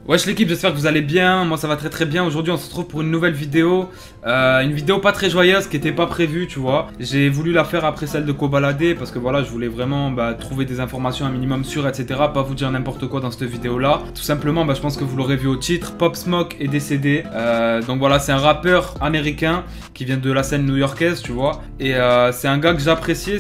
Wesh l'équipe, j'espère que vous allez bien, moi ça va très très bien. Aujourd'hui on se retrouve pour une nouvelle vidéo. Une vidéo pas très joyeuse qui était pas prévue, tu vois. J'ai voulu la faire après celle de Kobalade parce que voilà, je voulais vraiment trouver des informations un minimum sûres, etc. Pas vous dire n'importe quoi dans cette vidéo là. Tout simplement, je pense que vous l'aurez vu au titre, Pop Smoke est décédé. Donc voilà, c'est un rappeur américain qui vient de la scène new-yorkaise, tu vois. Et c'est un gars que j'appréciais.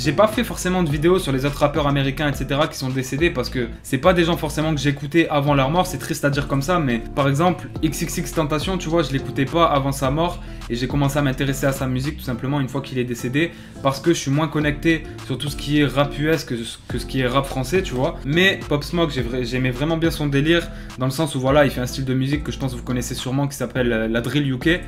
J'ai pas fait forcément de vidéos sur les autres rappeurs américains, etc. qui sont décédés parce que c'est pas des gens forcément que j'écoutais avant leur mort. C'est triste à dire comme ça, mais par exemple, XXXTentacion, tu vois, je l'écoutais pas avant sa mort et j'ai commencé à m'intéresser à sa musique tout simplement une fois qu'il est décédé parce que je suis moins connecté sur tout ce qui est rap US que ce qui est rap français, tu vois. Mais Pop Smoke, j'aimais vraiment bien son délire dans le sens où voilà, il fait un style de musique que je pense que vous connaissez sûrement qui s'appelle la drill UK.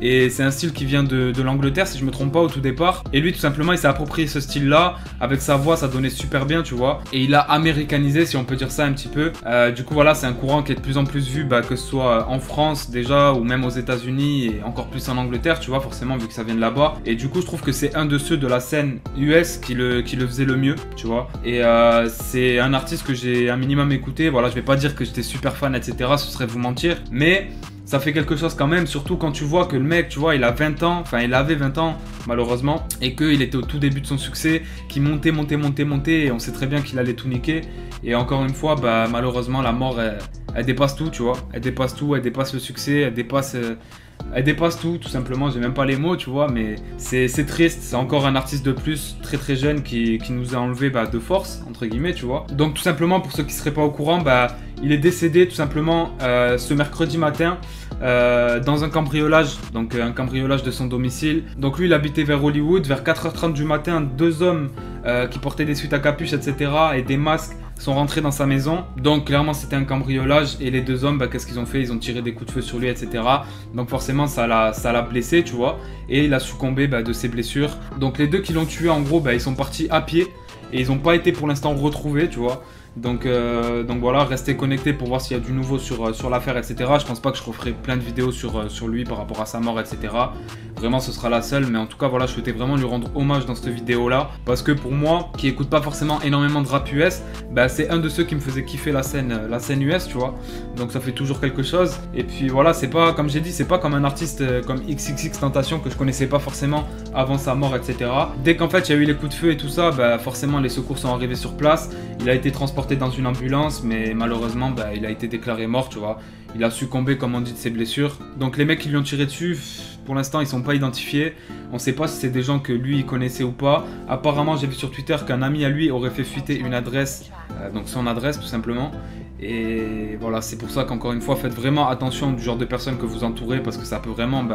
Et c'est un style qui vient de l'Angleterre si je me trompe pas au tout départ. Et lui tout simplement il s'est approprié ce style là. Avec sa voix ça donnait super bien, tu vois. Et il a américanisé si on peut dire ça un petit peu. Du coup voilà, c'est un courant qui est de plus en plus vu, que ce soit en France déjà ou même aux États-Unis et encore plus en Angleterre, tu vois, forcément vu que ça vient de là-bas. Et du coup je trouve que c'est un de ceux de la scène US qui le faisait le mieux, tu vois. Et c'est un artiste que j'ai un minimum écouté. Voilà, je vais pas dire que j'étais super fan, etc. Ce serait vous mentir. Mais ça fait quelque chose quand même, surtout quand tu vois que le mec, tu vois, il a 20 ans, enfin il avait 20 ans malheureusement, et qu'il était au tout début de son succès, qui montait, et on sait très bien qu'il allait tout niquer. Et encore une fois, malheureusement la mort, elle dépasse tout, tu vois, elle dépasse tout, elle dépasse le succès, elle dépasse tout simplement, j'ai même pas les mots, tu vois, mais c'est triste, c'est encore un artiste de plus, très très jeune, qui nous a enlevé de force, entre guillemets, tu vois. Donc tout simplement, pour ceux qui seraient pas au courant, il est décédé tout simplement ce mercredi matin dans un cambriolage, donc un cambriolage de son domicile. Donc lui il habitait vers Hollywood, vers 4h30 du matin, deux hommes qui portaient des suites à capuche, etc. et des masques sont rentrés dans sa maison. Donc clairement c'était un cambriolage et les deux hommes, qu'est-ce qu'ils ont fait? Ils ont tiré des coups de feu sur lui, etc. Donc forcément ça l'a blessé, tu vois, et il a succombé de ses blessures. Donc les deux qui l'ont tué en gros, ils sont partis à pied et ils n'ont pas été pour l'instant retrouvés, tu vois. Donc voilà, restez connectés pour voir s'il y a du nouveau sur l'affaire, etc. Je pense pas que je referai plein de vidéos sur lui par rapport à sa mort, etc. Vraiment ce sera la seule, mais en tout cas voilà, je souhaitais vraiment lui rendre hommage dans cette vidéo là, parce que pour moi, qui écoute pas forcément énormément de rap US, c'est un de ceux qui me faisait kiffer la scène US, tu vois. Donc ça fait toujours quelque chose. Et puis voilà, c'est pas, comme j'ai dit, c'est pas comme un artiste comme XXXTentacion que je connaissais pas forcément avant sa mort, etc. Dès qu'en fait il y a eu les coups de feu et tout ça, forcément les secours sont arrivés sur place. Il a été transporté dans une ambulance, mais malheureusement il a été déclaré mort, tu vois. Il a succombé, comme on dit, de ses blessures. Donc les mecs qui lui ont tiré dessus, pour l'instant ils sont pas identifiés. On sait pas si c'est des gens que lui il connaissait ou pas. Apparemment j'ai vu sur Twitter qu'un ami à lui aurait fait fuiter une adresse, donc son adresse tout simplement. Et voilà, c'est pour ça qu'encore une fois, faites vraiment attention du genre de personnes que vous entourez, parce que ça peut vraiment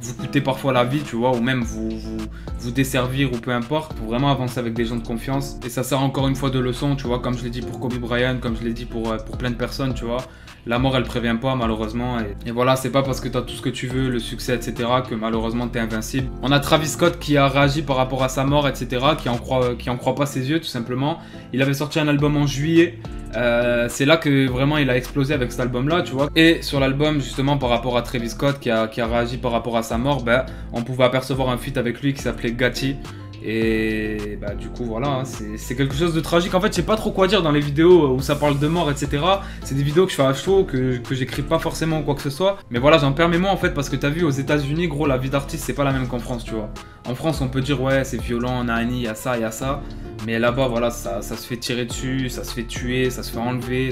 vous coûter parfois la vie, tu vois, ou même vous desservir ou peu importe. Pour vraiment avancer avec des gens de confiance. Et ça sert encore une fois de leçon, tu vois, comme je l'ai dit pour Kobe Bryant, comme je l'ai dit pour plein de personnes, tu vois. La mort elle prévient pas malheureusement, et voilà, c'est pas parce que t'as tout ce que tu veux, le succès, etc. que malheureusement t'es invincible. On a Travis Scott qui a réagi par rapport à sa mort, etc. qui en croit pas ses yeux tout simplement. Il avait sorti un album en juillet. C'est là que vraiment il a explosé avec cet album là, tu vois. Et sur l'album justement, par rapport à Travis Scott qui a réagi par rapport à sa mort, on pouvait apercevoir un feat avec lui qui s'appelait Gatti. Et du coup voilà, c'est quelque chose de tragique. En fait je sais pas trop quoi dire dans les vidéos où ça parle de mort, etc. C'est des vidéos que je fais à chaud, que j'écris pas forcément ou quoi que ce soit. Mais voilà, j'en perds mes mots en fait, parce que t'as vu, aux États-Unis gros, la vie d'artiste c'est pas la même qu'en France, tu vois. En France on peut dire ouais c'est violent, nani, il y a ça, il y a ça. Mais là-bas voilà, ça se fait tirer dessus, ça se fait tuer, ça se fait enlever,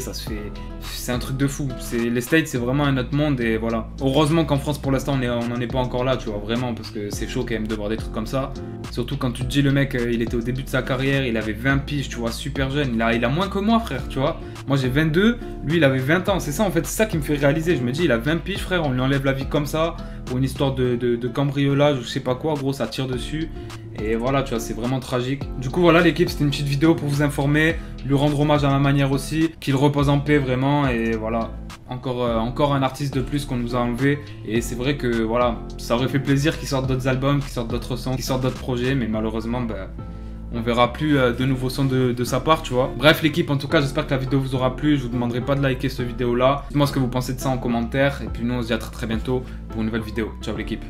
c'est un truc de fou. Les States c'est vraiment un autre monde, et voilà. Heureusement qu'en France pour l'instant on n'en est pas encore là, tu vois, vraiment, parce que c'est chaud quand même de voir des trucs comme ça. Surtout quand tu te dis le mec il était au début de sa carrière, il avait 20 piges, tu vois, super jeune. Il a moins que moi frère, tu vois. Moi j'ai 22, lui il avait 20 ans, c'est ça en fait, c'est ça qui me fait réaliser. Je me dis il a 20 piges frère, on lui enlève la vie comme ça pour une histoire de cambriolage ou je sais pas quoi, gros, ça tire dessus. Et voilà, tu vois, c'est vraiment tragique. Du coup, voilà l'équipe, c'était une petite vidéo pour vous informer, lui rendre hommage à ma manière aussi, qu'il repose en paix vraiment, et voilà. Encore un artiste de plus qu'on nous a enlevé. Et c'est vrai que voilà, ça aurait fait plaisir qu'il sorte d'autres albums, qu'il sorte d'autres sons, qu'il sorte d'autres projets, mais malheureusement, on verra plus de nouveaux sons de sa part, tu vois. Bref l'équipe, en tout cas j'espère que la vidéo vous aura plu. Je vous demanderai pas de liker cette vidéo là. Dites-moi ce que vous pensez de ça en commentaire. Et puis nous on se dit à très très bientôt pour une nouvelle vidéo. Ciao l'équipe.